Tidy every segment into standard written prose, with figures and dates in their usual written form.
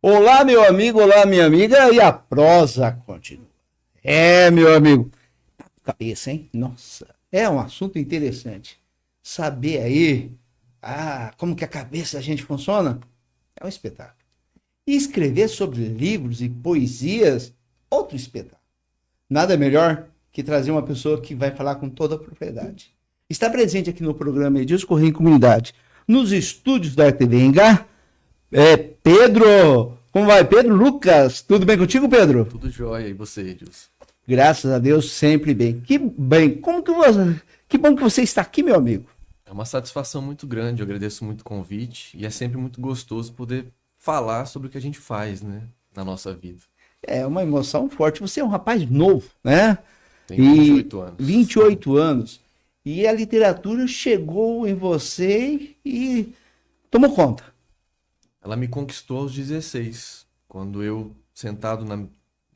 Olá, meu amigo, olá, minha amiga, e a prosa continua. Meu amigo, cabeça, hein? Nossa, é um assunto interessante. Saber aí, como que a cabeça da gente funciona é um espetáculo. E escrever sobre livros e poesias, outro espetáculo. Nada melhor que trazer uma pessoa que vai falar com toda a propriedade. Está presente aqui no programa Edilson Corrêa em Comunidade, nos estúdios da RTV Engar, Pedro. Como vai, Pedro Lucas? Tudo bem contigo, Pedro? Tudo jóia, e você, Edilson? Graças a Deus, sempre bem. Que bem. Como que você. Que bom que você está aqui, meu amigo. É uma satisfação muito grande, eu agradeço muito o convite e é sempre muito gostoso poder falar sobre o que a gente faz, né, na nossa vida. É uma emoção forte. Você é um rapaz novo, né? Tenho E 28 anos. 28 anos. E a literatura chegou em você e tomou conta. Ela me conquistou aos 16, quando eu, sentado na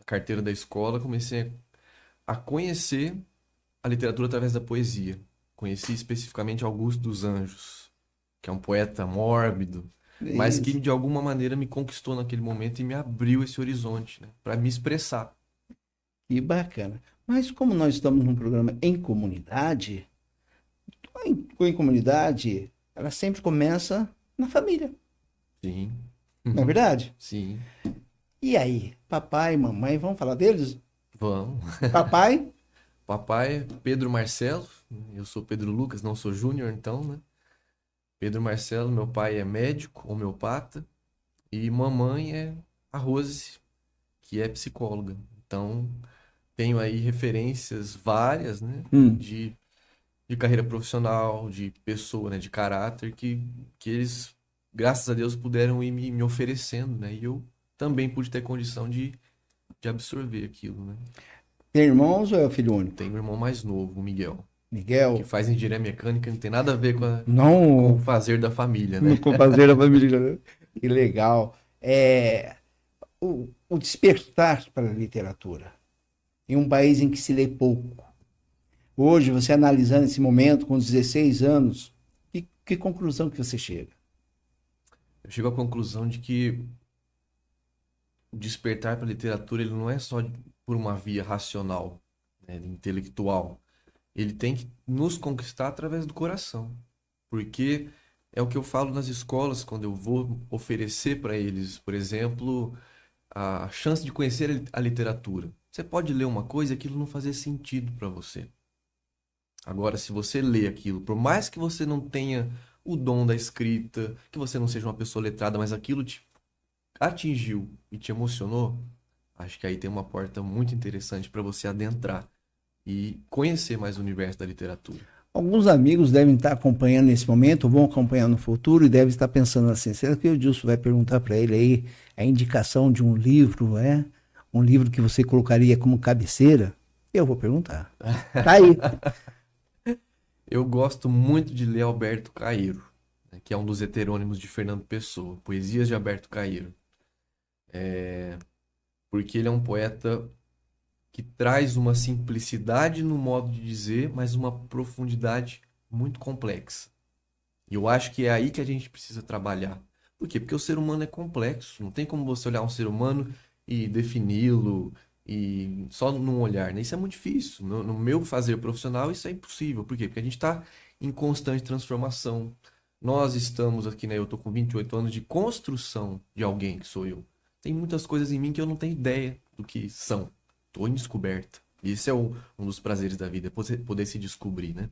carteira da escola, comecei a conhecer a literatura através da poesia. Conheci especificamente Augusto dos Anjos, que é um poeta mórbido, mas que Isso. de alguma maneira me conquistou naquele momento e me abriu esse horizonte, né, para me expressar. Que bacana. Mas como nós estamos num programa em comunidade, em comunidade, ela sempre começa na família, Sim. não é verdade? Sim. E aí, papai, mamãe, vamos falar deles? Vamos. Papai, Papai é Pedro Marcelo, eu sou Pedro Lucas, não sou Júnior, então, né? Pedro Marcelo, meu pai é médico, homeopata, e mamãe é a Rose, que é psicóloga. Então, tenho aí referências várias, né? hum, De carreira profissional, de pessoa, né? De caráter, que eles, graças a Deus, puderam ir me oferecendo, né? E eu também pude ter condição de absorver aquilo, né? tem irmãos ou é o filho único? Tenho um irmão mais novo, o Miguel, que Miguel, faz engenharia mecânica, não tem nada a ver com o não fazer da família, no né? compadre da família, né? Que legal. O despertar para a literatura em um país em que se lê pouco. Hoje, você analisando esse momento com 16 anos, que conclusão que você chega? Eu chego à conclusão de que o despertar para a literatura ele não é só por uma via racional, né, intelectual. Ele tem que nos conquistar através do coração. Porque é o que eu falo nas escolas quando eu vou oferecer para eles, por exemplo, a chance de conhecer a literatura. Você pode ler uma coisa e aquilo não fazer sentido para você. Agora, se você lê aquilo, por mais que você não tenha o dom da escrita, que você não seja uma pessoa letrada, mas aquilo te atingiu e te emocionou, acho que aí tem uma porta muito interessante para você adentrar e conhecer mais o universo da literatura. Alguns amigos devem estar acompanhando nesse momento, vão acompanhar no futuro e devem estar pensando assim: será que o Dilson vai perguntar para ele aí a indicação de um livro, é? Um livro que você colocaria como cabeceira? Eu vou perguntar. Tá aí. Eu gosto muito de ler Alberto Caeiro, né, que é um dos heterônimos de Fernando Pessoa, Poesias de Alberto Caeiro, porque ele é um poeta que traz uma simplicidade no modo de dizer, mas uma profundidade muito complexa. E eu acho que é aí que a gente precisa trabalhar. Por quê? Porque o ser humano é complexo. Não tem como você olhar um ser humano e defini-lo e só num olhar, né? Isso é muito difícil. No meu fazer profissional, isso é impossível. Por quê? Porque a gente está em constante transformação. Nós estamos aqui, né? Eu tô com 28 anos de construção de alguém que sou eu. Tem muitas coisas em mim que eu não tenho ideia do que são. Tô em descoberta. E esse é um dos prazeres da vida, é poder se descobrir, né?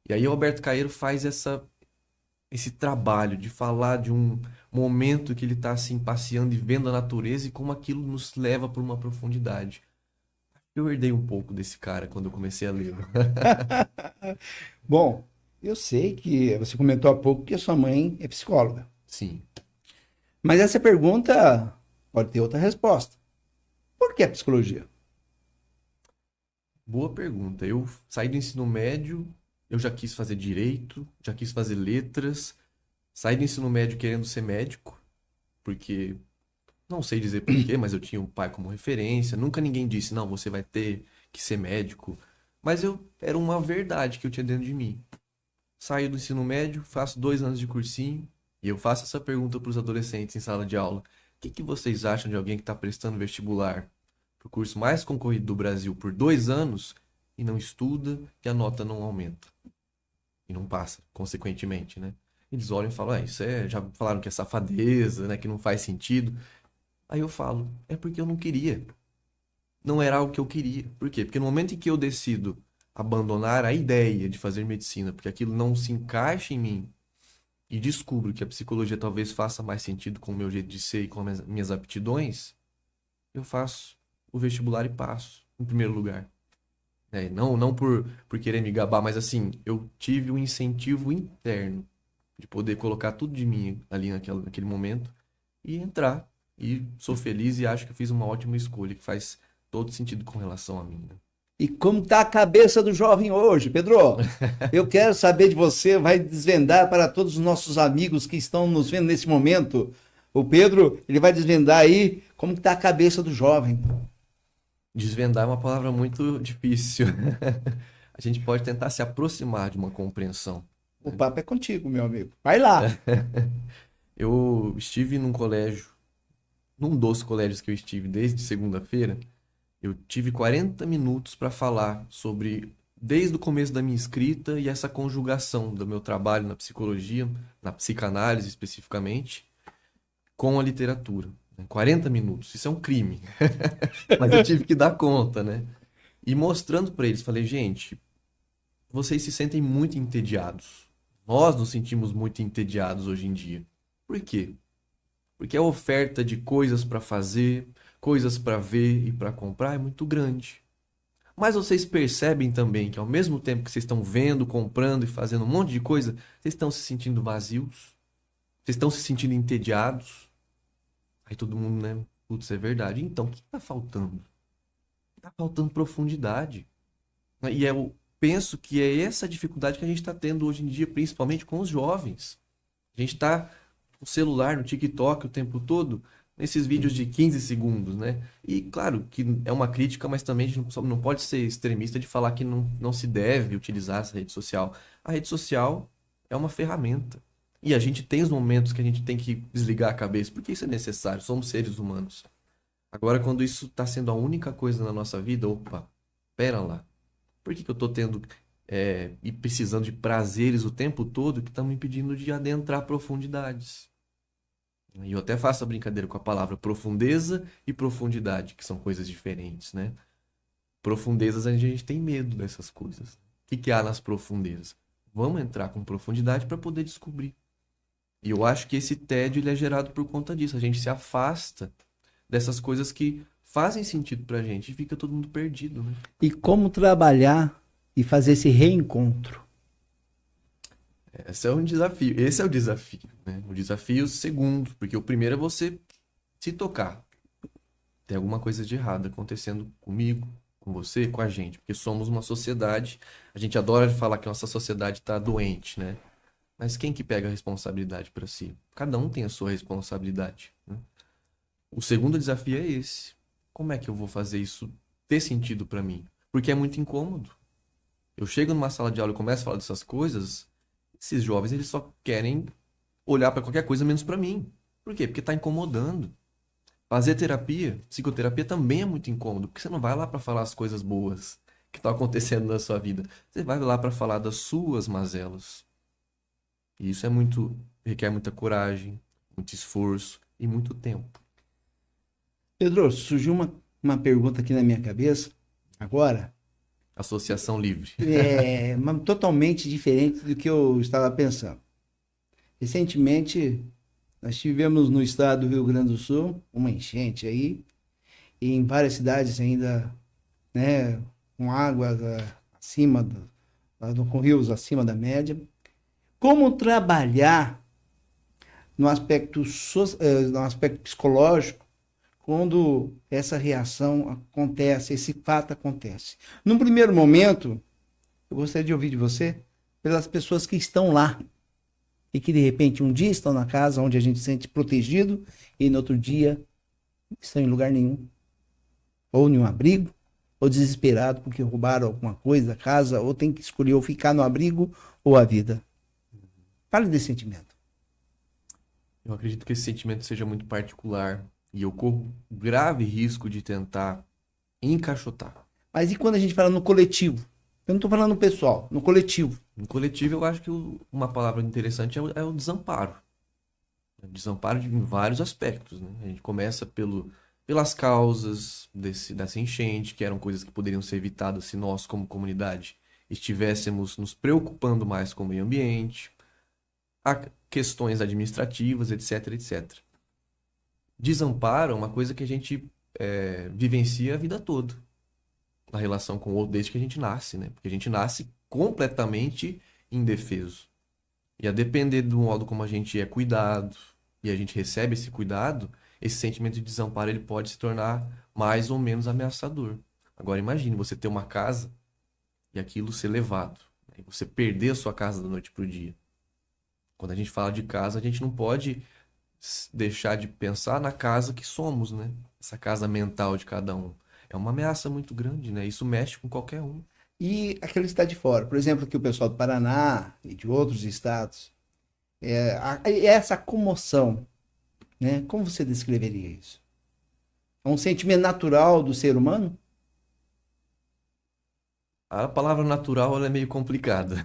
E aí o Alberto Caeiro faz esse trabalho de falar de um momento que ele está assim passeando e vendo a natureza e como aquilo nos leva para uma profundidade. Eu herdei um pouco desse cara quando eu comecei a lê-lo. Bom, eu sei que você comentou há pouco que a sua mãe é psicóloga, Sim, mas essa pergunta pode ter outra resposta. Por que a psicologia? boa pergunta. Eu saí do ensino médio, eu já quis fazer direito, já quis fazer letras, saí do ensino médio querendo ser médico, porque não sei dizer por quê, mas eu tinha um pai como referência. Nunca ninguém disse, não, você vai ter que ser médico. Mas eu era uma verdade que eu tinha dentro de mim. Saio do ensino médio, faço 2 anos de cursinho, e eu faço essa pergunta para os adolescentes em sala de aula. que vocês acham de alguém que está prestando vestibular para o curso mais concorrido do Brasil por 2 anos e não estuda e a nota não aumenta? E não passa, consequentemente, né? Eles olham e falam, isso já falaram que é safadeza, né? Que não faz sentido. Aí eu falo, é porque eu não queria. Não era algo que eu queria. Por quê? Porque no momento em que eu decido abandonar a ideia de fazer medicina, porque aquilo não se encaixa em mim, e descubro que a psicologia talvez faça mais sentido com o meu jeito de ser e com as minhas aptidões, eu faço o vestibular e passo, em primeiro lugar. Não por querer me gabar, mas assim, eu tive um incentivo interno de poder colocar tudo de mim ali naquele momento e entrar. E sou feliz e acho que eu fiz uma ótima escolha, que faz todo sentido com relação a mim, né? E como está a cabeça do jovem hoje, Pedro? Eu quero saber de você, vai desvendar para todos os nossos amigos que estão nos vendo nesse momento. O Pedro, ele vai desvendar aí como está a cabeça do jovem. Desvendar é uma palavra muito difícil. A gente pode tentar se aproximar de uma compreensão. O papo é contigo, meu amigo. Vai lá. Eu estive num colégio, num dos colégios que eu estive desde segunda-feira, eu tive 40 minutos para falar sobre, desde o começo da minha escrita e essa conjugação do meu trabalho na psicologia, na psicanálise especificamente, com a literatura. 40 minutos, isso é um crime. Mas eu tive que dar conta, né? E mostrando para eles, falei, gente, vocês se sentem muito entediados. Nós nos sentimos muito entediados hoje em dia. Por quê? Porque a oferta de coisas para fazer, coisas para ver e para comprar é muito grande. Mas vocês percebem também que ao mesmo tempo que vocês estão vendo, comprando e fazendo um monte de coisa, vocês estão se sentindo vazios? Vocês estão se sentindo entediados? Aí todo mundo, né? Putz, é verdade. Então, o que está faltando? Está faltando profundidade. E eu penso que é essa dificuldade que a gente está tendo hoje em dia, principalmente com os jovens. A gente está no celular, no TikTok o tempo todo, nesses vídeos de 15 segundos, né? E claro que é uma crítica, mas também a gente não pode ser extremista de falar que não se deve utilizar essa rede social. A rede social é uma ferramenta. E a gente tem os momentos que a gente tem que desligar a cabeça, porque isso é necessário, somos seres humanos. Agora, quando isso está sendo a única coisa na nossa vida, opa, pera lá. Por que eu estou tendo e precisando de prazeres o tempo todo que estão me impedindo de adentrar profundidades? E eu até faço a brincadeira com a palavra profundeza e profundidade, que são coisas diferentes, né? Profundezas a gente tem medo dessas coisas. O que há nas profundezas? Vamos entrar com profundidade para poder descobrir. E eu acho que esse tédio ele é gerado por conta disso. A gente se afasta dessas coisas que fazem sentido pra gente e fica todo mundo perdido, né? E como trabalhar e fazer esse reencontro? Esse é um desafio. Esse é o desafio, né? O desafio segundo, porque o primeiro é você se tocar. Tem alguma coisa de errado acontecendo comigo, com você, com a gente, porque somos uma sociedade. A gente adora falar que a nossa sociedade está doente, né? Mas quem que pega a responsabilidade para si? Cada um tem a sua responsabilidade, né? O segundo desafio é esse. Como é que eu vou fazer isso ter sentido para mim? Porque é muito incômodo. Eu chego numa sala de aula e começo a falar dessas coisas, esses jovens eles só querem olhar para qualquer coisa menos para mim. Por quê? Porque está incomodando. Fazer terapia, psicoterapia também é muito incômodo, porque você não vai lá para falar as coisas boas que estão acontecendo na sua vida. Você vai lá para falar das suas mazelas. E isso requer muita coragem, muito esforço e muito tempo. Pedro, surgiu uma pergunta aqui na minha cabeça, agora, Associação livre. totalmente diferente do que eu estava pensando. Recentemente, nós tivemos no estado do Rio Grande do Sul uma enchente aí, e em várias cidades ainda, né, com água acima com rios acima da média. Como trabalhar no aspecto psicológico quando essa reação acontece, esse fato acontece? Num primeiro momento, eu gostaria de ouvir de você pelas pessoas que estão lá e que de repente um dia estão na casa onde a gente se sente protegido e no outro dia estão em lugar nenhum, ou em um abrigo, ou desesperado porque roubaram alguma coisa da casa, ou tem que escolher ou ficar no abrigo ou a vida. Fale desse sentimento. Eu acredito que esse sentimento seja muito particular E eu corro grave risco de tentar encaixotar. Mas e quando a gente fala no coletivo? Eu não estou falando no pessoal, no coletivo. No coletivo, eu acho que uma palavra interessante é o desamparo. Desamparo em vários aspectos, né? A gente começa pelas causas dessa enchente, que eram coisas que poderiam ser evitadas se nós, como comunidade, estivéssemos nos preocupando mais com o meio ambiente, a questões administrativas, etc, etc. Desamparo é uma coisa que a gente vivencia a vida toda, na relação com o outro, desde que a gente nasce, né? Porque a gente nasce completamente indefeso. E a depender do modo como a gente é cuidado e a gente recebe esse cuidado, esse sentimento de desamparo ele pode se tornar mais ou menos ameaçador. Agora imagine você ter uma casa e aquilo ser levado, né? E você perder a sua casa da noite para o dia. Quando a gente fala de casa, a gente não pode deixar de pensar na casa que somos, né? Essa casa mental de cada um. É uma ameaça muito grande, né? Isso mexe com qualquer um. E aquele que está de fora, por exemplo, aqui o pessoal do Paraná e de outros estados, essa comoção, né? Como você descreveria isso? É um sentimento natural do ser humano? A palavra natural ela é meio complicada.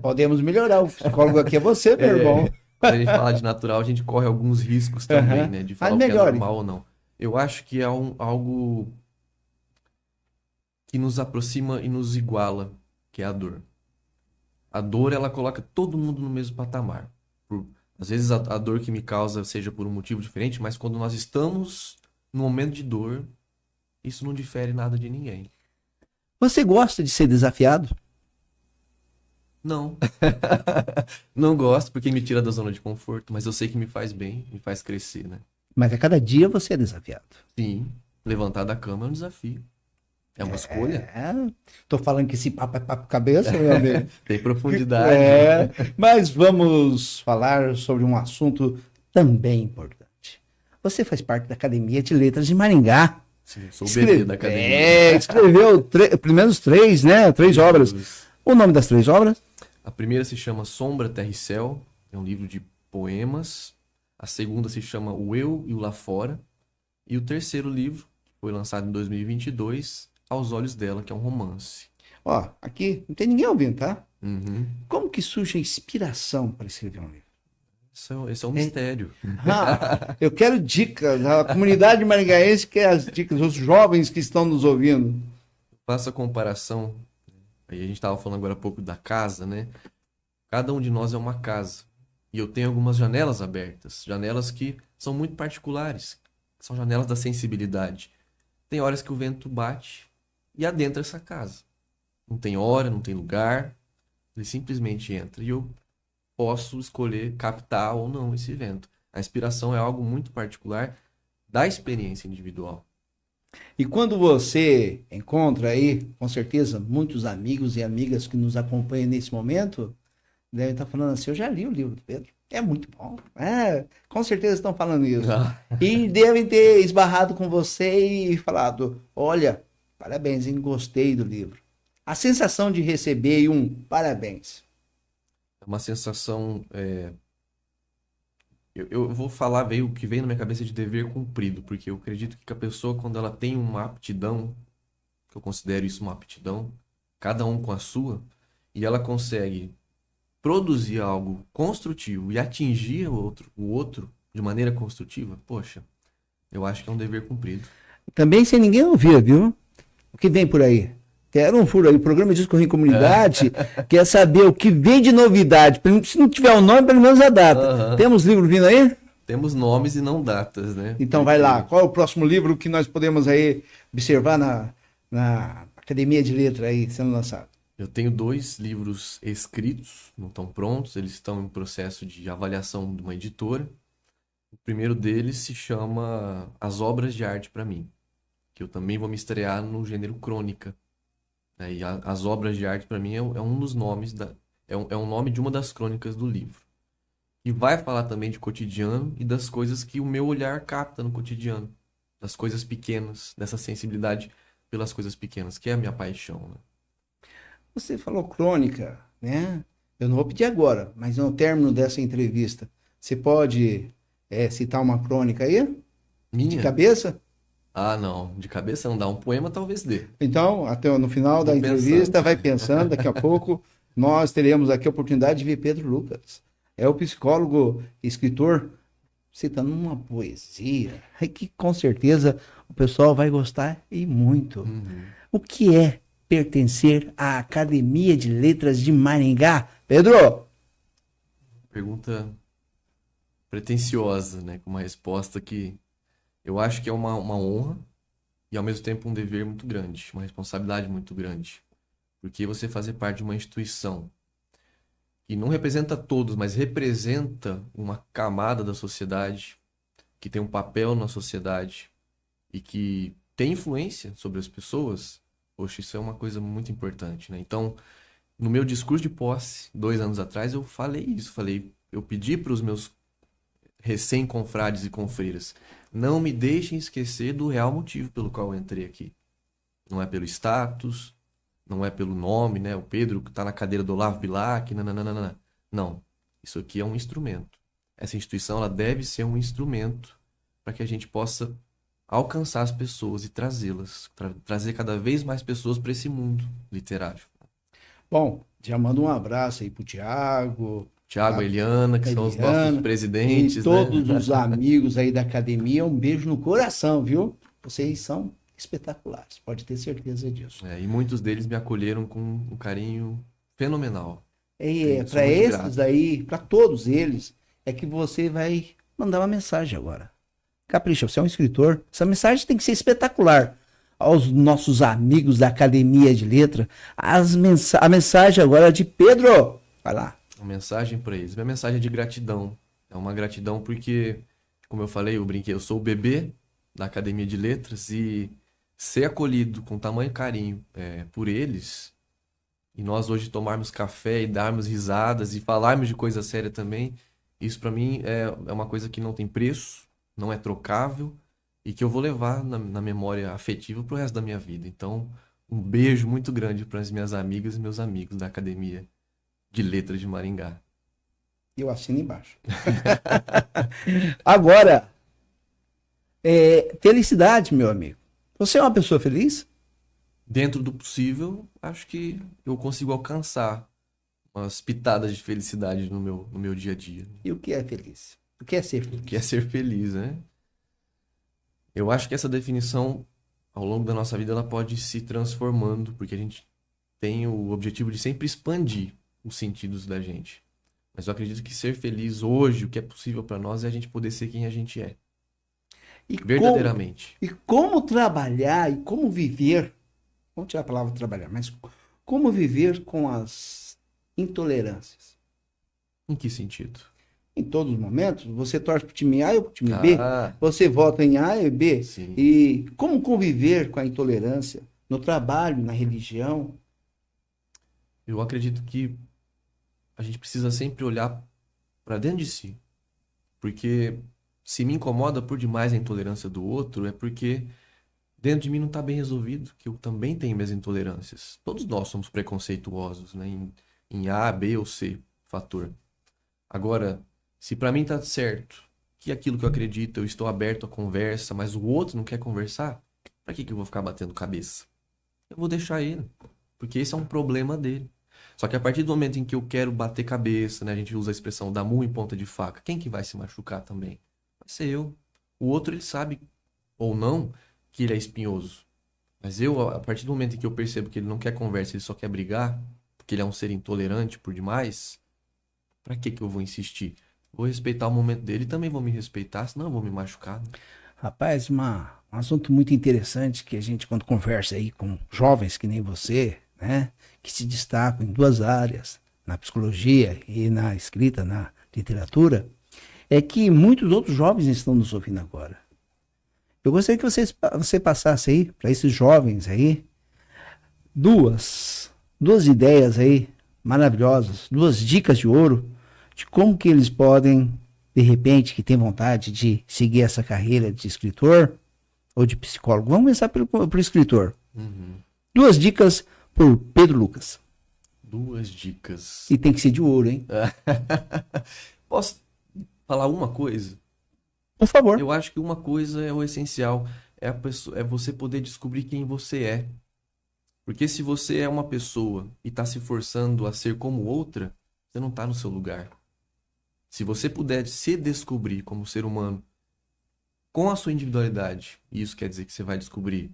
Podemos melhorar. O psicólogo aqui é você, meu irmão. Quando a gente fala de natural, a gente corre alguns riscos também, Aham. né? De Mas falar o que é melhore. normal ou não. Eu acho que é algo que nos aproxima e nos iguala, que é a dor. A dor, ela coloca todo mundo no mesmo patamar. Às vezes a dor que me causa seja por um motivo diferente, mas quando nós estamos no momento de dor, isso não difere nada de ninguém. Você gosta de ser desafiado? Não. Não gosto porque me tira da zona de conforto, mas eu sei que me faz bem, me faz crescer, né? Mas a cada dia você é desafiado. Sim, levantar da cama é um desafio. É uma escolha. Tô falando que esse papo é papo cabeça, meu amigo. Tem profundidade. Mas vamos falar sobre um assunto também importante. Você faz parte da Academia de Letras de Maringá. Sim, eu sou o bebê da academia. Escreveu pelo menos três, né? Três obras. O nome das três obras? A primeira se chama Sombra, Terra e Céu, é um livro de poemas. A segunda se chama O Eu e o Lá Fora. E o terceiro livro, que foi lançado em 2022, Aos Olhos Dela, que é um romance. Ó, aqui não tem ninguém ouvindo, tá? Uhum. Como que surge a inspiração para escrever um livro? Esse é um mistério. Eu quero dicas, a comunidade maringaense quer as dicas, os jovens que estão nos ouvindo. Faça a comparação. Aí a gente estava falando agora há pouco da casa, né? Cada um de nós é uma casa. E eu tenho algumas janelas abertas. Janelas que são muito particulares. São janelas da sensibilidade. Tem horas que o vento bate e adentra essa casa. Não tem hora, não tem lugar. Ele simplesmente entra. E eu posso escolher captar ou não esse vento. A inspiração é algo muito particular da experiência individual. E quando você encontra aí, com certeza, muitos amigos e amigas que nos acompanham nesse momento, devem estar falando assim, eu já li o livro do Pedro, é muito bom. Com certeza estão falando isso. E devem ter esbarrado com você e falado, olha, parabéns, hein, gostei do livro. A sensação de receber um parabéns. É uma sensação... Eu vou falar o que vem na minha cabeça de dever cumprido, porque eu acredito que a pessoa, quando ela tem uma aptidão, que eu considero isso uma aptidão, cada um com a sua, e ela consegue produzir algo construtivo e atingir o outro de maneira construtiva, poxa, eu acho que é um dever cumprido. Também sem ninguém ouvir, viu? O que vem por aí? Quero um furo aí. O programa Discorrer em Comunidade quer saber o que vem de novidade. Se não tiver o nome, pelo menos a data. Temos livro vindo aí? Temos nomes e não datas, né? Então vai lá. Qual é o próximo livro que nós podemos aí observar na Academia de Letras aí sendo lançado? Eu tenho 2 livros escritos, não estão prontos, eles estão em processo de avaliação de uma editora. O primeiro deles se chama As Obras de Arte para Mim, que eu também vou me estrear no gênero crônica. E As Obras de Arte para mim é um dos nomes, é um nome de uma das crônicas do livro. E vai falar também de cotidiano e das coisas que o meu olhar capta no cotidiano, das coisas pequenas, dessa sensibilidade pelas coisas pequenas, que é a minha paixão, né? Você falou crônica, né? Eu não vou pedir agora, mas no término dessa entrevista, você pode citar uma crônica aí? De Minha? cabeça? Ah, não. De cabeça não dá. Um poema talvez dê. Então, até no final da Vou entrevista, pensando. vai pensando, daqui a pouco nós teremos aqui a oportunidade de ver Pedro Lucas. É o psicólogo, escritor, citando uma poesia, que com certeza o pessoal vai gostar e muito. Uhum. O que é pertencer à Academia de Letras de Maringá? Pedro, Pergunta pretensiosa, né? Com uma resposta que eu acho que é uma honra e ao mesmo tempo um dever muito grande, uma responsabilidade muito grande. Porque você fazer parte de uma instituição que não representa todos, mas representa uma camada da sociedade, que tem um papel na sociedade e que tem influência sobre as pessoas, poxa, isso é uma coisa muito importante, né? Então, no meu discurso de posse, 2 anos atrás, eu falei isso, eu pedi para os meus recém-confrades e confreiras, não me deixem esquecer do real motivo pelo qual eu entrei aqui. Não é pelo status, não é pelo nome, né? O Pedro que está na cadeira do Olavo Bilac, nananana. Não, isso aqui é um instrumento. Essa instituição ela deve ser um instrumento para que a gente possa alcançar as pessoas e trazê-las, trazer cada vez mais pessoas para esse mundo literário. bom, já manda um abraço aí pro Tiago, Tiago, Eliana, que são os nossos Eliana e presidentes, né? todos os amigos aí da academia. Um beijo no coração, viu? Vocês são espetaculares, pode ter certeza disso. É, e muitos deles me acolheram com um carinho fenomenal. E Sou para muito esses grato. aí, para todos eles, é que você vai mandar uma mensagem agora. Capricha, você é um escritor. Essa mensagem tem que ser espetacular. Aos nossos amigos da Academia de Letra, a mensagem agora é de Pedro. Vai lá. Uma mensagem para eles. Minha mensagem é de gratidão. É uma gratidão porque, como eu falei, eu brinquei, eu sou o bebê da Academia de Letras e ser acolhido com tamanho carinho por eles e nós hoje tomarmos café e darmos risadas e falarmos de coisa séria também, isso para mim é uma coisa que não tem preço, não é trocável e que eu vou levar na memória afetiva pro resto da minha vida. Então, um beijo muito grande para as minhas amigas e meus amigos da Academia de Letras de Maringá. Eu assino embaixo. Agora, felicidade, meu amigo. Você é uma pessoa feliz? Dentro do possível, acho que eu consigo alcançar umas pitadas de felicidade no meu dia a dia. E o que é feliz? O que é ser feliz? Que é ser feliz, né? Eu acho que essa definição, ao longo da nossa vida, ela pode ir se transformando, porque a gente tem o objetivo de sempre expandir os sentidos da gente. Mas eu acredito que ser feliz hoje, o que é possível para nós, é a gente poder ser quem a gente é, E verdadeiramente. como trabalhar e como viver, vamos tirar a palavra trabalhar, mas como viver com as intolerâncias? Em que sentido? Em todos os momentos, você torce para o time A ou para o time B, Ah, você vota em A e B, sim. e como conviver com a intolerância no trabalho, na religião? Eu acredito que a gente precisa sempre olhar para dentro de si. Porque se me incomoda por demais a intolerância do outro, é porque dentro de mim não está bem resolvido, que eu também tenho minhas intolerâncias. Todos nós somos preconceituosos, né? Em A, B ou C fator. Agora, se para mim tá certo que aquilo que eu acredito, eu estou aberto à conversa, mas o outro não quer conversar, para que eu vou ficar batendo cabeça? Eu vou deixar ele, porque esse é um problema dele. Só que a partir do momento em que eu quero bater cabeça, né, a gente usa a expressão dar murro em ponta de faca, quem que vai se machucar também? Vai ser eu. O outro, ele sabe, ou não, que ele é espinhoso. Mas eu, a partir do momento em que eu percebo que ele não quer conversa, ele só quer brigar, porque ele é um ser intolerante por demais, pra que eu vou insistir? Vou respeitar o momento dele e também vou me respeitar, senão eu vou me machucar, né? Rapaz, um assunto muito interessante que a gente, quando conversa aí com jovens que nem você, né, que se destacam em duas áreas, na psicologia e na escrita, na literatura, é que muitos outros jovens estão nos ouvindo agora. Eu gostaria que você passasse aí, para esses jovens aí, duas ideias aí maravilhosas, duas dicas de ouro de como que eles podem, de repente, que tem vontade de seguir essa carreira de escritor ou de psicólogo. Vamos começar pelo escritor. Uhum. Duas dicas por Pedro Lucas. 2 dicas. E tem que ser de ouro, hein? Posso falar uma coisa? Por favor. Eu acho que uma coisa é o essencial, é você poder descobrir quem você é. Porque se você é uma pessoa e está se forçando a ser como outra, você não está no seu lugar. Se você puder se descobrir como ser humano com a sua individualidade, isso quer dizer que você vai descobrir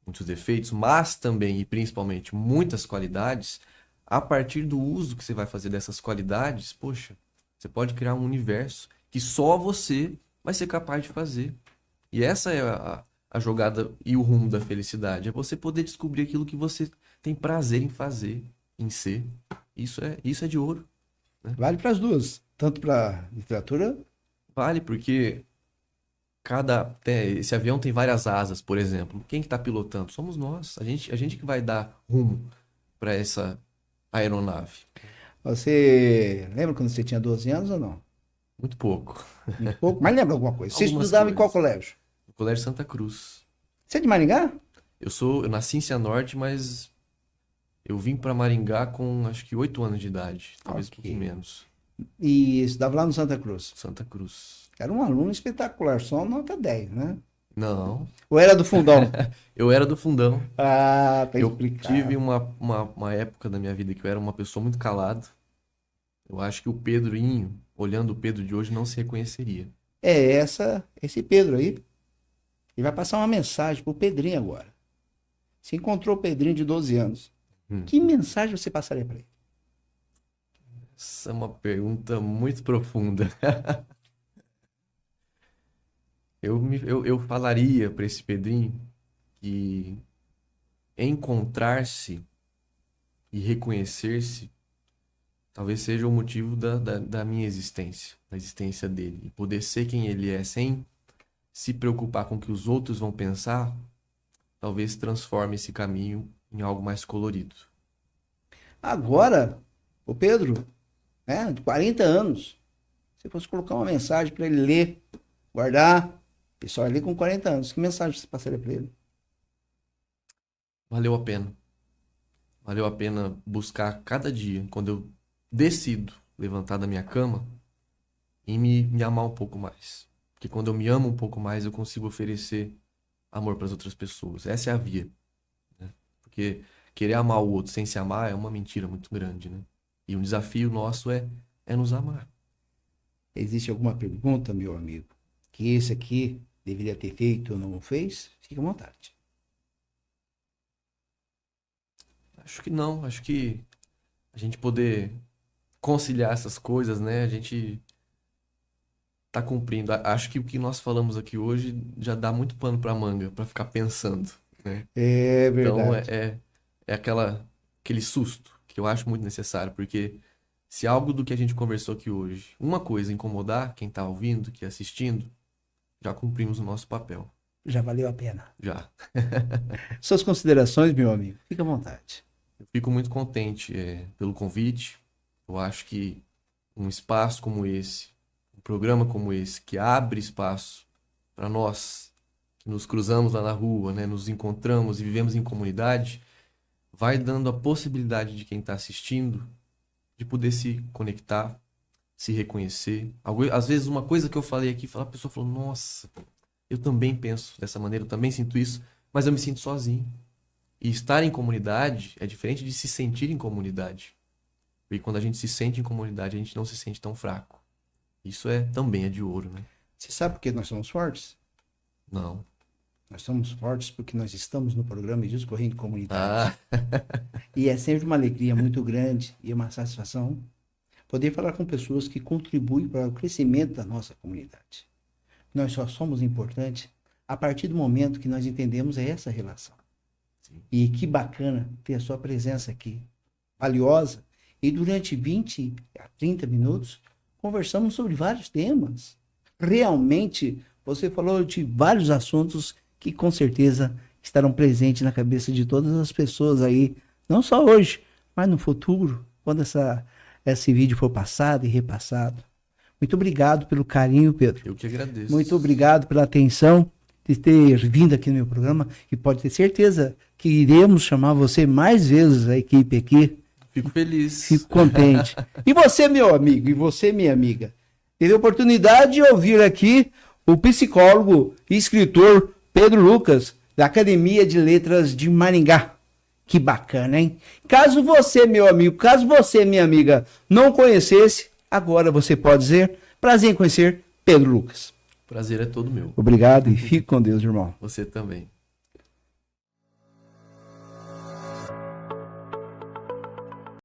muitos defeitos, mas também e principalmente muitas qualidades, a partir do uso que você vai fazer dessas qualidades, poxa, você pode criar um universo que só você vai ser capaz de fazer. E essa é a jogada e o rumo da felicidade. É você poder descobrir aquilo que você tem prazer em fazer, em ser. Isso é de ouro. Vale para as duas. Tanto para literatura. Vale, porque esse avião tem várias asas, por exemplo. Quem que está pilotando? Somos nós. A gente que vai dar rumo para essa aeronave. Você lembra quando você tinha 12 anos ou não? Muito pouco. Muito pouco, mas lembra alguma coisa. Você Algumas estudava em qual coisas. colégio? No Colégio Santa Cruz. Você é de Maringá? Eu nasci em Cianorte, mas eu vim para Maringá com acho que 8 anos de idade, talvez um Ok. pouquinho menos. E estudava lá no Santa Cruz. Santa Cruz. Era um aluno espetacular, só nota 10, né? Não, Ou era do fundão? eu era do fundão. Ah, tá Eu explicado. tive uma época da minha vida que eu era uma pessoa muito calada. Eu acho que o Pedrinho, olhando o Pedro de hoje, não se reconheceria. É esse Pedro aí. Ele vai passar uma mensagem pro Pedrinho agora. Você encontrou o Pedrinho de 12 anos. Hum. Que mensagem você passaria para ele? Essa é uma pergunta muito profunda. Eu falaria para esse Pedrinho que encontrar-se e reconhecer-se talvez seja o motivo da minha existência, da existência dele. E poder ser quem ele é sem se preocupar com o que os outros vão pensar, talvez transforme esse caminho em algo mais colorido. Agora, o Pedro, né, de 40 anos, se fosse colocar uma mensagem para ele ler, guardar, pessoal ali com 40 anos, que mensagem você passaria para ele? Valeu a pena. Valeu a pena buscar cada dia, quando eu decido levantar da minha cama, e me amar um pouco mais. Porque quando eu me amo um pouco mais, eu consigo oferecer amor para as outras pessoas. Essa é a via, né? Porque querer amar o outro sem se amar é uma mentira muito grande, né? E um desafio nosso é nos amar. Existe alguma pergunta, meu amigo, que esse aqui deveria ter feito ou não fez? Fique à vontade. Acho que não, acho que a gente poder conciliar essas coisas, né? A gente tá cumprindo. Acho que o que nós falamos aqui hoje já dá muito pano para manga, para ficar pensando, né? É Então verdade. é aquele susto que eu acho muito necessário, porque se algo do que a gente conversou aqui hoje, uma coisa incomodar quem tá ouvindo, que é assistindo, já cumprimos o nosso papel. Já valeu a pena. Já. Suas considerações, meu amigo, fique à vontade. Eu fico muito contente pelo convite. Eu acho que um espaço como esse, um programa como esse, que abre espaço para nós, que nos cruzamos lá na rua, né, nos encontramos e vivemos em comunidade, vai dando a possibilidade de quem está assistindo de poder se conectar, se reconhecer. Às vezes uma coisa que eu falei aqui, a pessoa falou, nossa, eu também penso dessa maneira, eu também sinto isso, mas eu me sinto sozinho. E estar em comunidade é diferente de se sentir em comunidade. E quando a gente se sente em comunidade, a gente não se sente tão fraco. Isso também é de ouro, né? Você sabe por que nós somos fortes? Não. Nós somos fortes porque nós estamos no programa Discorrendo Comunidade. Ah, E é sempre uma alegria muito grande e uma satisfação poder falar com pessoas que contribuem para o crescimento da nossa comunidade. Nós só somos importantes a partir do momento que nós entendemos essa relação. sim. E que bacana ter a sua presença aqui, valiosa. E durante 20 a 30 minutos, conversamos sobre vários temas. Realmente, você falou de vários assuntos que com certeza estarão presentes na cabeça de todas as pessoas aí, não só hoje, mas no futuro, quando esse vídeo for passado e repassado. Muito obrigado pelo carinho, Pedro. Eu que agradeço. Muito obrigado pela atenção de ter vindo aqui no meu programa e pode ter certeza que iremos chamar você mais vezes, a equipe aqui. Fico feliz. Fico contente. E você, meu amigo, e você, minha amiga, teve a oportunidade de ouvir aqui o psicólogo e escritor Pedro Lucas, da Academia de Letras de Maringá. Que bacana, hein? Caso você, meu amigo, caso você, minha amiga, não conhecesse, agora você pode dizer, prazer em conhecer Pedro Lucas. Prazer é todo meu. Obrigado e fique com Deus, irmão. Você também.